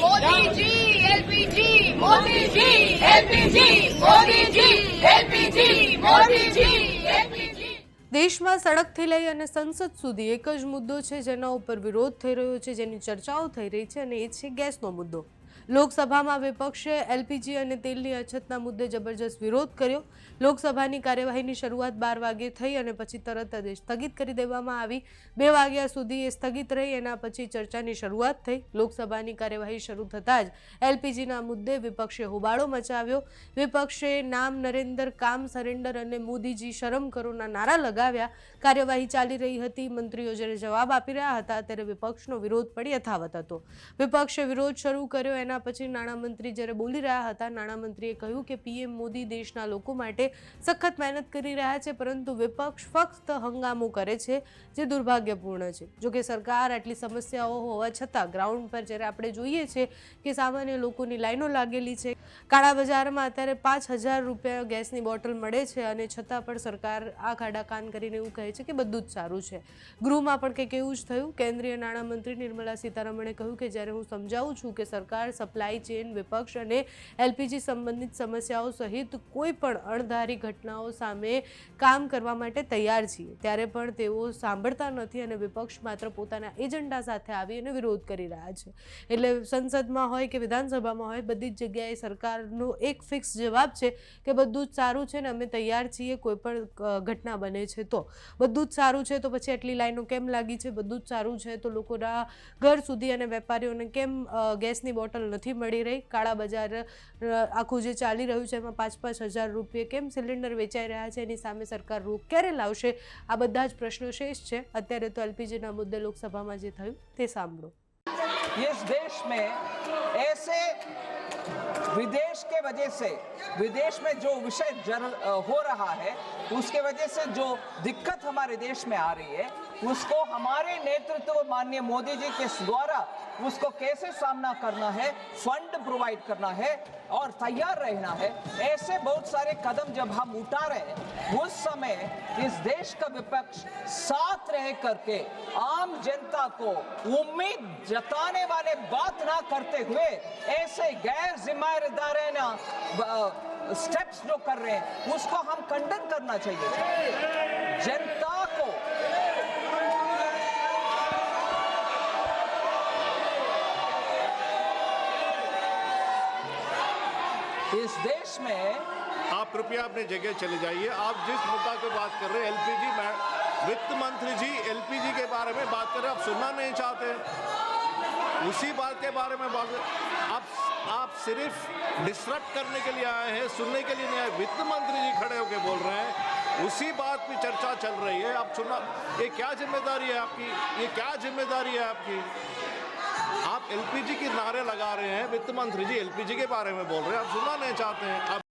Modi ji LPG, Modi ji LPG, Modi ji LPG, Modi ji LPG. દેશમાં સડકથી લઈ અને સંસદ સુધી એક જ મુદ્દો છે જેના ઉપર વિરોધ થઈ રહ્યો છે, જેની ચર્ચાઓ થઈ રહી છે, અને એ છે ગેસનો મુદ્દો। લોકસભામાં વિપક્ષે એલપીજી અને તેલની અછતના મુદ્દે જબરજસ્ત વિરોધ કર્યો। લોકસભાની કાર્યવાહીની શરૂઆત 12 વાગ્યે થઈ અને પછી તરત જ સ્થગિત કરી દેવામાં આવી। 2 વાગ્યા સુધી એ સ્થગિત રહી, એના પછી ચર્ચાની શરૂઆત થઈ। લોકસભાની કાર્યવાહી શરૂ થતાં જ એલપીજીના મુદ્દે વિપક્ષે હોબાળો મચાવ્યો। વિપક્ષે નામ નરેન્દ્ર કામ સરેન્ડર અને મોદીજી શરમ કરોના નારા લગાવ્યા। કાર્યવાહી ચાલી રહી હતી। મંત્રીઓ જ્યારે જવાબ આપી રહ્યા હતા ત્યારે વિપક્ષનો વિરોધ પણ યથાવત હતો। વિપક્ષે વિરોધ શરૂ કર્યો, એના પછી નાણામંત્રી જ્યારે બોલી રહ્યા હતા, નાણામંત્રીએ કહ્યું કે પીએમ મોદી દેશના લોકો માટે સખત મહેનત કરી રહ્યા છે, પરંતુ વિપક્ષ ફક્ત હંગામો કરે છે, જે દુર્ભાગ્યપૂર્ણ છે। જો કે સરકાર આટલી સમસ્યાઓ હોવા છતાં ગ્રાઉન્ડ પર જ્યારે આપણે જોઈએ છે કે સામાન્ય લોકોની લાઈનો લાગેલી છે, કાળા બજારમાં અત્યારે 5000 રૂપિયા ગેસની બોટલ મળે છે, અને છતાં પણ સરકાર આ ખાડા કાન કરીને એવું કહે છે કે બધું જ સારું છે। ગૃહમાં પણ કંઈક એવું જ થયું। કેન્દ્રીય નાણામંત્રી નિર્મલા સીતારમણે કહ્યું કે જ્યારે હું સમજાવું છું કે સરકાર સપ્લાય ચેન, વિપક્ષ અને એલપીજી સંબંધિત સમસ્યાઓ સહિત કોઈ પણ અણધારી ઘટનાઓ સામે કામ કરવા માટે તૈયાર છીએ, ત્યારે પણ તેઓ સાંભળતા નથી અને વિપક્ષ માત્ર પોતાના એજન્ડા સાથે આવી અને વિરોધ કરી રહ્યા છે। એટલે સંસદમાં હોય કે વિધાનસભામાં હોય, બધી જ જગ્યાએ સરકારનો એક ફિક્સ જવાબ છે કે બધું જ સારું છે ને અમે તૈયાર છીએ, કોઈ પણ ઘટના બને છે તો બધું જ સારું છે, તો પછી આટલી લાઈનો કેમ લાગી છે? બધું જ સારું છે તો લોકોના ઘર સુધી અને વેપારીઓને કેમ ગેસની બોટલ નથી મળી રહી? કાળા બજાર આખું જે ચાલી રહ્યું છે એમાં 5-5 હજાર રૂપિયા કેમ સિલિન્ડર વેચાઈ રહ્યા છે? એની સામે સરકાર રોક ક્યારે લાવશે? આ બધા જ પ્રશ્નો શેષ છે। અત્યારે તો એલપીજીના મુદ્દે લોકસભામાં જે થયું તે સાંભળો। इस देश में ऐसे विदेश के वजह से विदेश में जो विषय हो रहा है उसके वजह से जो दिक्कत हमारे देश में आ रही है उसको हमारे नेतृत्व माननीय मोदी जी के द्वारा उसको कैसे सामना करना है, फंड प्रोवाइड करना है और तैयार रहना है। ऐसे बहुत सारे कदम जब हम उठा रहे हैं उस समय इस देश का विपक्ष साथ रह करके आम जनता को उम्मीद जताने वाले बात ना करते हुए ऐसे गैर जिम्मेदाराना स्टेप्स जो कर रहे हैं उसको हम खंडन करना चाहिए। जनता को इस देश में आप कृपया अपनी जगह चले जाइए। आप जिस मुद्दा की बात कर रहे हैं एलपीजी में, वित्त मंत्री जी एलपीजी के बारे में बात कर रहे हैं, आप सुनना नहीं चाहते, उसी बात के बारे में बात आप सिर्फ डिस्टर्ब करने के लिए आए हैं, सुनने के लिए नहीं आए। वित्त मंत्री जी खड़े होकर बोल रहे हैं, उसी बात पे चर्चा चल रही है, आप सुनना। ये क्या जिम्मेदारी है आपकी? ये क्या जिम्मेदारी है आपकी? आप एलपीजी के नारे लगा रहे हैं, वित्त मंत्री जी एलपीजी के बारे में बोल रहे हैं, आप सुनना नहीं चाहते हैं।